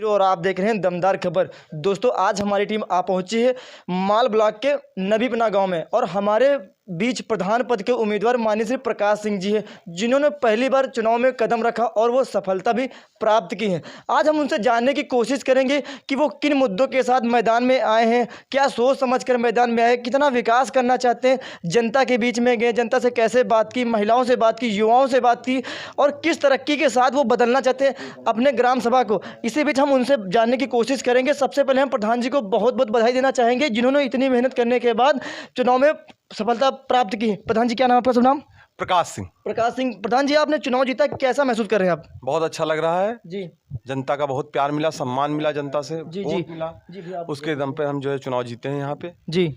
और आप देख रहे हैं दमदार खबर। दोस्तों, आज हमारी टीम आ पहुंची है माल ब्लॉक के नबीपना गांव में और हमारे बीच प्रधान पद के उम्मीदवार माननीय श्री प्रकाश सिंह जी हैं, जिन्होंने पहली बार चुनाव में कदम रखा और वो सफलता भी प्राप्त की है। आज हम उनसे जानने की कोशिश करेंगे कि वो किन मुद्दों के साथ मैदान में आए हैं, क्या सोच समझ कर मैदान में आए, कितना विकास करना चाहते हैं, जनता के बीच में गए, जनता से कैसे बात की, महिलाओं से बात की, युवाओं से बात की और किस तरक्की के साथ वो बदलना चाहते हैं अपने ग्राम सभा को। इसी बीच हम उनसे जानने की कोशिश करेंगे। सबसे पहले हम प्रधान जी को बहुत बहुत बधाई देना चाहेंगे, जिन्होंने इतनी मेहनत करने के बाद चुनाव में सफलता प्राप्त की है। प्रधान जी, क्या नाम है आपका? शुभ नाम? प्रकाश सिंह। प्रकाश सिंह। प्रधान जी, आपने चुनाव जीता, कैसा महसूस कर रहे हैं आप? बहुत अच्छा लग रहा है जी। जनता का बहुत प्यार मिला, सम्मान मिला, जनता से जी वोट जी मिला। जी आप उसके दम पे हम जो है चुनाव जीते हैं यहाँ पे। जी।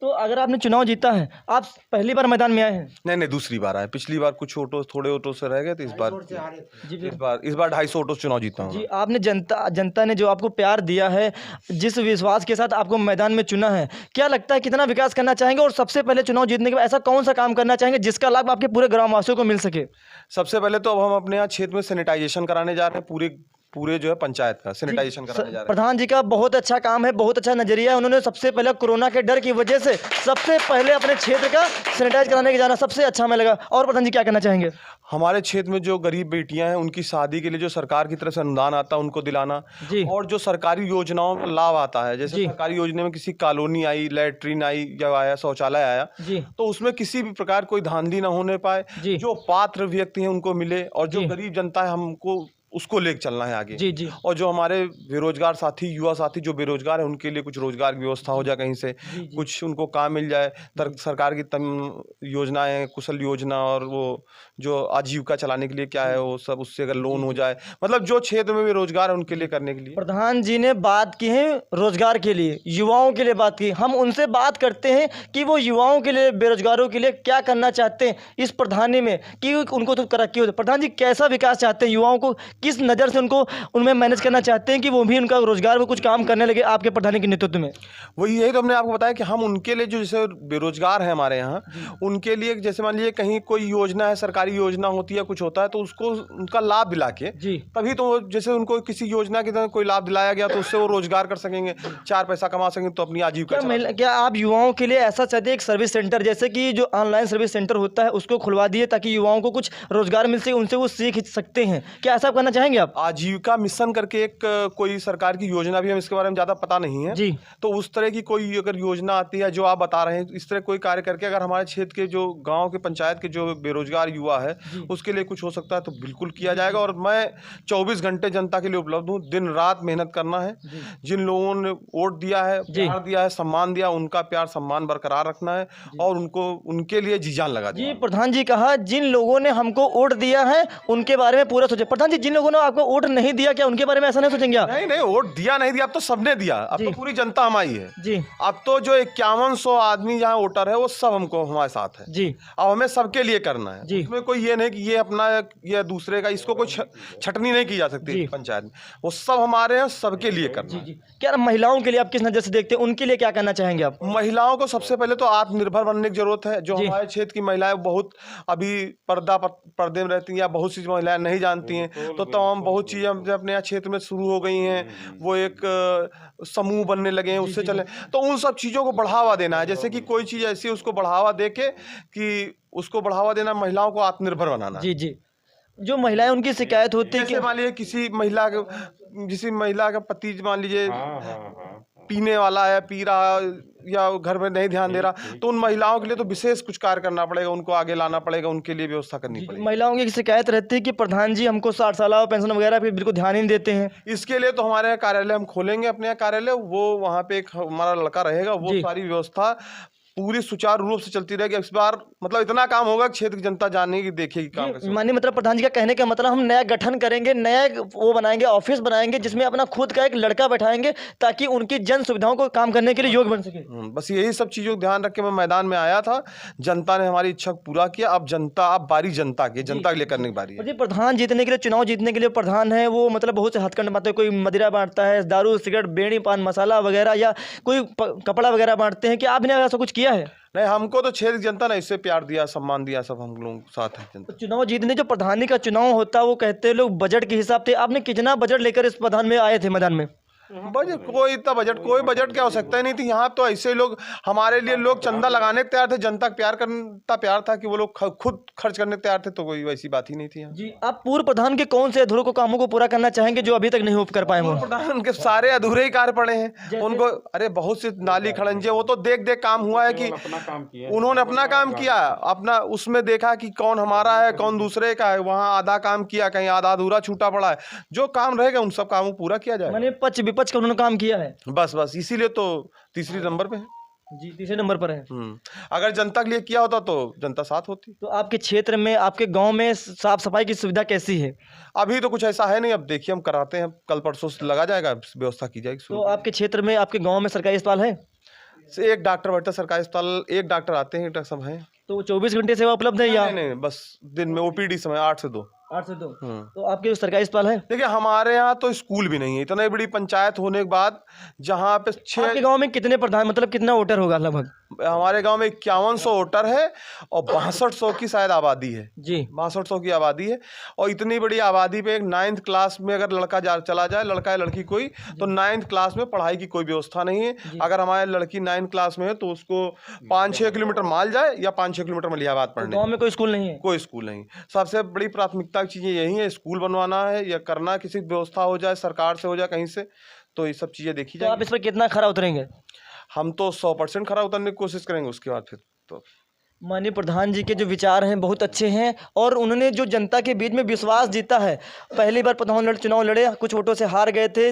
तो अगर आपने चुनाव जीता है, आप पहली बार मैदान में आए हैं? नहीं, दूसरी बार आए। पिछली बार कुछ ऑटो, थोड़े ऑटो से रह गए थे। इस बार इस बार 250 ऑटो से चुनाव जीता हूँ जी। आपने जनता ने जो आपको प्यार दिया है, जिस विश्वास के साथ आपको मैदान में चुना है, क्या लगता है कितना विकास करना चाहेंगे और सबसे पहले चुनाव जीतने के बाद ऐसा कौन सा काम करना चाहेंगे जिसका लाभ आपके पूरे ग्रामवासियों को मिल सके? सबसे पहले तो अब हम अपने यहाँ क्षेत्र में सैनिटाइजेशन कराने जा रहे हैं। पूरे जो है पंचायत का सैनिटाइजेशन कराने जा रहे हैं। प्रधान जी का बहुत अच्छा काम है, बहुत अच्छा नजरिया है। उन्होंने सबसे पहले कोरोना के डर की वजह से सबसे पहले अपने क्षेत्र का सैनिटाइज कराने के जाना सबसे अच्छा हमें लगा। और प्रधान जी क्या कहना चाहेंगे? हमारे क्षेत्र में जो गरीब बेटियां हैं, उनकी शादी के लिए जो सरकार की तरफ से अनुदान आता है उनको दिलाना जी। और जो सरकारी योजनाओं का लाभ आता है, जैसे सरकारी योजना में किसी कॉलोनी आई, लैट्रिन आई या आया, शौचालय आया जी, तो उसमें किसी भी प्रकार कोई धांधली ना होने पाए, जो पात्र व्यक्ति हैं उनको मिले और जो गरीब जनता है हमको उसको लेकर चलना है आगे। जी। और जो हमारे बेरोजगार साथी, युवा साथी जो बेरोजगार है, उनके लिए कुछ रोजगार की व्यवस्था हो जाए, कहीं से कुछ उनको काम मिल जाए। सरकार की योजनाएं, कुशल योजना और वो जो आजीविका चलाने के लिए क्या है वो सब, उससे अगर लोन हो जाए, मतलब जो क्षेत्र में बेरोजगार है उनके लिए करने के लिए। प्रधान जी ने बात की है रोजगार के लिए, युवाओं के लिए बात की। हम उनसे बात करते हैं कि वो युवाओं के लिए, बेरोजगारों के लिए क्या करना चाहते हैं इस प्रधानी में कि उनको तो तरक्की हो। प्रधान जी, कैसा विकास चाहते हैं, युवाओं को किस नज़र से उनको उनमें मैनेज करना चाहते हैं कि वो भी उनका रोजगार में कुछ काम करने लगे आपके प्रधानी के नेतृत्व में? वही यही तो हमने आपको बताया कि हम उनके लिए जो जैसे बेरोजगार है हमारे यहाँ, उनके लिए जैसे मान लीजिए कहीं कोई योजना है, सरकारी योजना होती है, कुछ होता है, तो उसको उनका लाभ दिला के तभी तो जैसे उनको किसी योजना की तरह कोई लाभ दिलाया गया तो उससे वो रोजगार कर सकेंगे, 4 पैसा कमा सकेंगे, तो अपनी आजीविका। क्या आप युवाओं के लिए ऐसा चाहते हैं एक सर्विस सेंटर, जैसे कि जो ऑनलाइन सर्विस सेंटर होता है उसको खुलवा दिए ताकि युवाओं को कुछ रोजगार मिल सके, उनसे वो सीख सकते हैं? क्या ऐसा करना चाहेंगे आप? आजीविका मिशन करके एक कोई सरकार की योजना भी, हम इसके बारे में ज़्यादा पता नहीं है जी, तो उस तरह की कोई अगर योजना आती है जो आप बता रहे हैं, इस तरह कोई कार्य करके अगर हमारे क्षेत्र के जो गांव के पंचायत के जो बेरोजगार युवा है उसके लिए कुछ हो सकता है तो बिल्कुल किया जाएगा। और मैं 24 घंटे जनता के लिए उपलब्ध हूँ। दिन रात मेहनत करना है। जिन लोगों ने वोट दिया है, प्यार दिया है, सम्मान दिया, उनका प्यार सम्मान बरकरार रखना है और उनको उनके लिए जी जान लगा जी। प्रधान जी कहा जिन लोगों ने हमको वोट दिया है उनके बारे में पूरा सोचे। प्रधान जी, जिन लोगों ने आपको वोट नहीं दिया, क्या उनके बारे में ऐसा नहीं सोचेंगे आप? नहीं, वोट दिया नहीं दिया, अब तो सबने दिया, अब तो पूरी जनता हमारी है जी। अब तो जो 5100 आदमी जहाँ वोटर है वो सब हमको हमारे साथ है जी। अब हमें सबके लिए करना है जी। उसमें कोई ये नहीं कि ये अपना या दूसरे का, इसको कोई छटनी नहीं की जा सकती पंचायत में। वो सब हमारे हैं, सबके लिए करना है। क्या महिलाओं के लिए आप किस नजर से देखते हैं, उनके लिए क्या कहना चाहेंगे आप? महिलाओं को सबसे पहले तो आत्मनिर्भर बनने की जरूरत है। जो हमारे क्षेत्र की महिलाएं बहुत अभी पर्दे में रहती हैं या बहुत सी महिलाएं नहीं जानती हैं, तो हम बहुत चीजें अपने यहाँ क्षेत्र में शुरू हो गई हैं। वो एक समूह बनने लगे हैं, उससे चले, तो उन सब चीज़ों को बढ़ावा देना है। जैसे कि कोई चीज़ ऐसी उसको बढ़ावा दे के कि उसको बढ़ावा देना, महिलाओं को आत्मनिर्भर बनाना। जी जी। जो महिलाएं, उनकी शिकायत होती है कि मान लीजिए किसी महिला का पति मान लीजिए पीने वाला है, पी रहा या घर में नहीं ध्यान दे रहा, तो उन महिलाओं के लिए तो विशेष कुछ कार्य करना पड़ेगा, उनको आगे लाना पड़ेगा, उनके लिए व्यवस्था करनी पड़ेगी। महिलाओं की शिकायत रहती है कि प्रधान जी हमको 60 साल पेंशन वगैरह पे बिल्कुल ध्यान ही नहीं देते हैं। इसके लिए तो हमारे कार्यालय हम खोलेंगे, अपने यहाँ कार्यालय, वो वहाँ पे एक हमारा लड़का रहेगा, वो सारी व्यवस्था पूरी सुचारू रूप से चलती रहेगी। इस बार मतलब इतना काम होगा क्षेत्र की जनता जानने की, देखेगी काम कैसे। माननीय मतलब प्रधान जी का कहने का मतलब हम नया गठन करेंगे, नया वो बनाएंगे, ऑफिस बनाएंगे जिसमें अपना खुद का एक लड़का बैठाएंगे ताकि उनकी जन सुविधाओं को काम करने के लिए योग्य बन सके। बस यही सब चीजों को ध्यान रख के मैं मैदान में आया था। जनता ने हमारी इच्छा पूरा किया। अब बारी जनता के लिए करने की बारी है। प्रधान जीतने के लिए, चुनाव जीतने के लिए प्रधान है वो मतलब बहुत से हथकंडे बांटते हैं। कोई मदिरा बांटता है, दारू, सिगरेट, बेड़ी, पान मसाला वगैरह, या कोई कपड़ा वगैरह बांटते हैं। कि आपने ऐसा कुछ किया है? नहीं, हमको तो क्षेत्र जनता ने इससे प्यार दिया, सम्मान दिया, सब हम लोग साथ हैं जनता। चुनाव जीतने जो प्रधानी का चुनाव होता है वो कहते हैं लोग बजट के हिसाब से, आपने कितना बजट लेकर इस प्रधान में आए थे मैदान में? बजट कोई बजट की आवश्यकता ही नहीं थी। यहाँ तो ऐसे लोग हमारे लिए लोग चंदा लगाने तैयार थे, जनता का प्यार था कि वो लोग खुद खर्च करने तैयार थे, तो कोई वैसी बात ही नहीं थी यहाँ। जी, आप पूर्व प्रधान के कौन से अधूरे कामों को पूरा करना चाहेंगे जो अभी तक नहीं हो कर पाए? वो प्रधान के सारे अधूरे ही कार्य पड़े हैं उनको। अरे बहुत सी नाली खड़ंजे, वो तो देख देख काम हुआ है कि उन्होंने अपना काम किया, अपना उसमें देखा कि कौन हमारा है कौन दूसरे का है, वहाँ आधा काम किया, कहीं आधा अधूरा छूटा पड़ा है। जो काम रहेगा उन सब कामों पूरा किया जाए। मैंने पक्ष विपक्ष का उन्होंने काम किया है, बस इसीलिए तो तीसरी नंबर पे है। जी, तीसरे नंबर पर है। अगर जनता के लिए किया होता तो जनता साथ होती। तो आपके क्षेत्र में, आपके गांव में साफ सफाई की सुविधा कैसी है? अभी तो कुछ ऐसा है नहीं, अब देखिए हम कराते हैं, कल परसों से लगा जाएगा, व्यवस्था की जाएगी। तो आपके क्षेत्र में, आपके गांव में सरकारी अस्पताल है? एक डॉक्टर बैठा सरकारी अस्पताल, एक डॉक्टर आते हैं, डॉक्टर सब हैं। तो 24 घंटे सेवा उपलब्ध है यहाँ? नहीं, बस दिन में ओपीडी समय 8 से 2। 8 से 2। तो आपके सरकारी अस्पताल है? देखिए हमारे यहाँ तो स्कूल भी नहीं है, इतनी बड़ी पंचायत होने के बाद, जहाँ पे आपके गांव में कितने प्रधान, मतलब कितना वोटर होगा लगभग? हमारे गांव में 5100 वोटर है और 6200 की शायद आबादी है। जी, 6200 की आबादी है। और इतनी बड़ी आबादी पे एक 9th क्लास में अगर लड़का चला जाए, लड़का या लड़की कोई, तो 9th क्लास में पढ़ाई की कोई व्यवस्था नहीं है। अगर हमारी लड़की 9th क्लास में है तो उसको 5-6 किलोमीटर माल जाए या 5-6 किलोमीटर मलिहाबाद पढ़ने। गाँव में कोई स्कूल नहीं है? कोई स्कूल नहीं। सबसे बड़ी प्राथमिकता की चीज़ें यही है, स्कूल बनवाना है या करना, किसी व्यवस्था हो जाए, सरकार से हो जाए कहीं से, तो ये सब चीज़ें देखी जाए। आप इस पर कितना खरा उतरेंगे? हम तो 100% खरा उतरने की कोशिश करेंगे। उसके बाद फिर तो माननीय प्रधान जी के जो विचार हैं बहुत अच्छे हैं और उन्होंने जो जनता के बीच में विश्वास जीता है। पहली बार प्रधान चुनाव लड़े, कुछ वोटों से हार गए थे,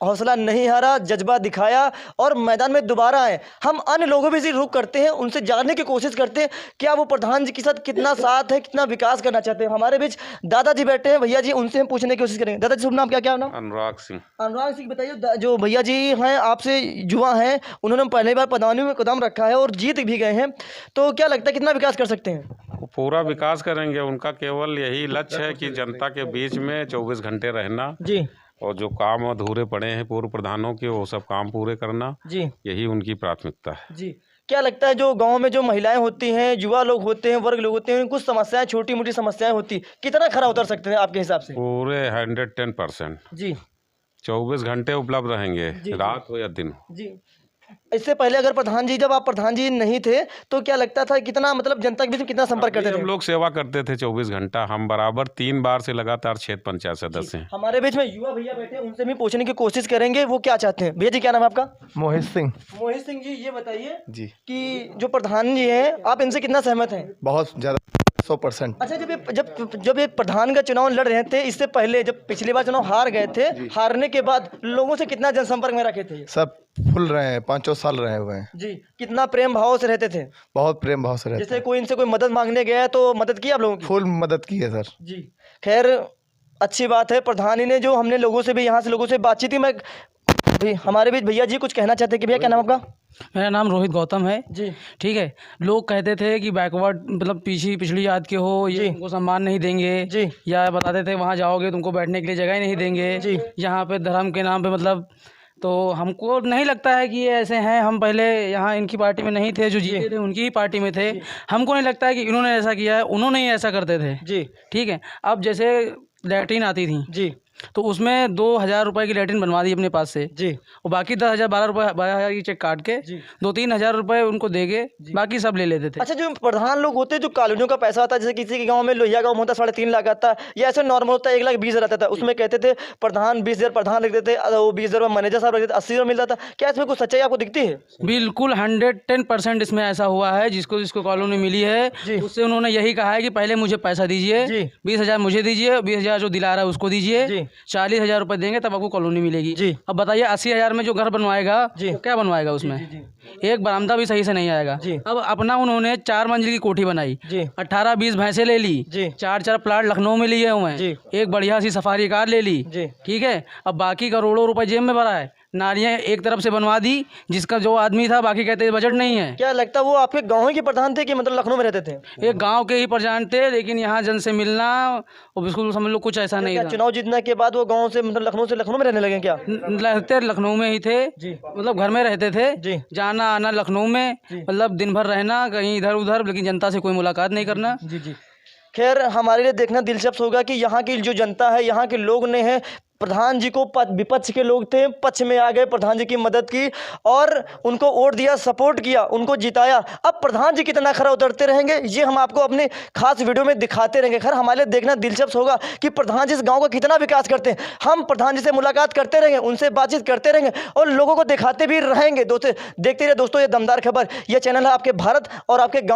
हौसला नहीं हारा, जज्बा दिखाया और मैदान में दोबारा आए। हम अन्य लोगों भी इसी रुख करते हैं, उनसे जानने की कोशिश करते हैं क्या वो प्रधान जी के साथ कितना साथ है, कितना विकास करना चाहते हैं। हमारे बीच दादाजी बैठे हैं, भैया जी, उनसे हम पूछने की कोशिश करेंगे। दादाजी शुभ नाम क्या नाम? अनुराग सिंह। अनुराग सिंह, बताइए, जो भैया जी हैं आपसे युवा हैं, उन्होंने पहली बार प्रधानी में कदम रखा है और जीत भी गए हैं, तो क्या लगता है कितना विकास कर सकते हैं? वो पूरा विकास करेंगे। उनका केवल यही लक्ष्य है कि जनता के बीच में 24 घंटे रहना जी, और जो काम अधूरे पड़े हैं पूर्व प्रधानों के वो सब काम पूरे करना जी, यही उनकी प्राथमिकता है। जी। क्या लगता है जो गांव में जो महिलाएं होती हैं, युवा लोग होते हैं, वर्ग लोग होते हैं, कुछ समस्याएं, छोटी मोटी समस्याएं होती, कितना खरा उतर सकते हैं आपके हिसाब से? पूरे 110%। जी, 24 घंटे उपलब्ध रहेंगे, रात हो या दिन हो। जी। इससे पहले अगर प्रधान जी, जब आप प्रधान जी नहीं थे तो क्या लगता था, कितना मतलब जनता के बीच में कितना संपर्क करते थे? हम लोग सेवा करते थे 24 घंटा। हम बराबर 3 बार से लगातार क्षेत्र पंचायत सदस्य हैं। हमारे बीच में युवा भैया बैठे हैं, उनसे भी पूछने की कोशिश करेंगे वो क्या चाहते हैं। भैया जी, क्या नाम है आपका? मोहित सिंह। मोहित सिंह जी, ये बताइए जी कि जो प्रधान जी हैं, आप इनसे कितना सहमत हैं? बहुत ज़्यादा, 100%। अच्छा, जब ये प्रधान का चुनाव लड़ रहे थे, इससे पहले जब पिछली बार चुनाव हार गए थे, हारने के बाद लोगों से कितना जनसंपर्क में रखे थे? सब फुल रहे हैं, 5 साल रहे हुए हैं जी। कितना प्रेम भाव से रहते थे? बहुत प्रेम भाव से रहते जैसे कोई इनसे कोई मदद मांगने गया तो मदद की आप लोगों की? फुल मदद की है सर जी। खैर, अच्छी बात है। प्रधान ही ने जो हमने लोगों से भी, यहाँ से लोगों से बातचीत ही, मैं भी हमारे बीच भैया जी कुछ कहना चाहते हैं कि भैया क्या नाम आपका? मेरा नाम रोहित गौतम है जी। ठीक है। लोग कहते थे कि बैकवर्ड मतलब पिछड़ी जात के हो, ये तुमको सम्मान नहीं देंगे जी, या बताते थे वहाँ जाओगे तुमको बैठने के लिए जगह ही नहीं देंगे जी, यहाँ पे धर्म के नाम पे मतलब। तो हमको नहीं लगता है कि ये ऐसे हैं। हम पहले यहाँ इनकी पार्टी में नहीं थे, जो जीते थे उनकी ही पार्टी में थे। हमको नहीं लगता है कि इन्होंने ऐसा किया है, उन्होंने ही ऐसा करते थे जी, ठीक है। अब जैसे लैट्रीन आती थी जी, तो उसमें 2000 रुपये की लैट्रिन बनवा दी अपने पास से जी, और बाकी 10,000 12,000 की चेक काट के 2-3 हज़ार रुपये उनको देंगे, बाकी सब ले लेते थे। अच्छा, जो प्रधान लोग होते हैं, जो कॉलोनियों का पैसा आता है, जैसे किसी के गांव में लोहिया गांव होता है 3.5 लाख आता है, या ऐसे नॉर्मल होता है 1,20,000 आता था, उसमें कहते थे प्रधान 20,000 प्रधान लिख देते, वो 20,000 मैनेजर साहब लिख देते, 80,000 मिलता था। क्या इसमें कुछ सच्चाई आपको दिखती है? बिल्कुल 110% इसमें ऐसा हुआ है। जिसको कॉलोनी मिली है उससे उन्होंने यही कहा है कि पहले मुझे पैसा दीजिए, 20,000 मुझे दीजिए, 20,000 जो दिला रहा है उसको दीजिए, 40,000 रुपये देंगे तब आपको कॉलोनी मिलेगी जी। अब बताइए 80,000 में जो घर बनवाएगा तो क्या बनवाएगा? उसमें एक बरामदा भी सही से नहीं आएगा। अब अपना उन्होंने 4 मंजिल की कोठी बनाई, 18-20 भैंसे ले ली, 4 प्लाट लखनऊ में लिए हुए हैं, एक बढ़िया सी सफारी कार ले ली, ठीक है। अब बाकी करोड़ों रुपए जेब में भरा है, नालियाँ एक तरफ से बनवा दी, जिसका जो आदमी था, बाकी कहते बजट नहीं है। क्या लगता है वो आपके गाँव के प्रधान थे कि मतलब लखनऊ में रहते थे? एक गांव के ही प्रधान थे, लेकिन यहाँ जन से मिलना और बिल्कुल समझ लो कुछ ऐसा नहीं क्या था। चुनाव जीतने के बाद वो गाँव से मतलब लखनऊ में रहने लगे क्या? रहते लखनऊ में ही थे, मतलब घर में रहते थे, जाना आना लखनऊ में, मतलब दिन भर रहना कहीं इधर उधर, लेकिन जनता से कोई मुलाकात नहीं करना। जी। खैर, हमारे लिए देखना दिलचस्प होगा कि यहाँ की जो जनता है, यहाँ के लोग ने है प्रधान जी को, विपक्ष के लोग थे, पक्ष में आ गए, प्रधान जी की मदद की और उनको वोट दिया, सपोर्ट किया, उनको जिताया। अब प्रधान जी कितना खरा उतरते रहेंगे ये हम आपको अपने खास वीडियो में दिखाते रहेंगे। खैर, हमारे लिए देखना दिलचस्प होगा कि प्रधान जी इस गांव का कितना विकास करते हैं। हम प्रधान जी से मुलाकात करते रहेंगे, उनसे बातचीत करते रहेंगे और लोगों को दिखाते भी रहेंगे। दोस्तों देखते रहिए दोस्तों, ये दमदार खबर, ये चैनल है आपके भारत और आपके गाँव।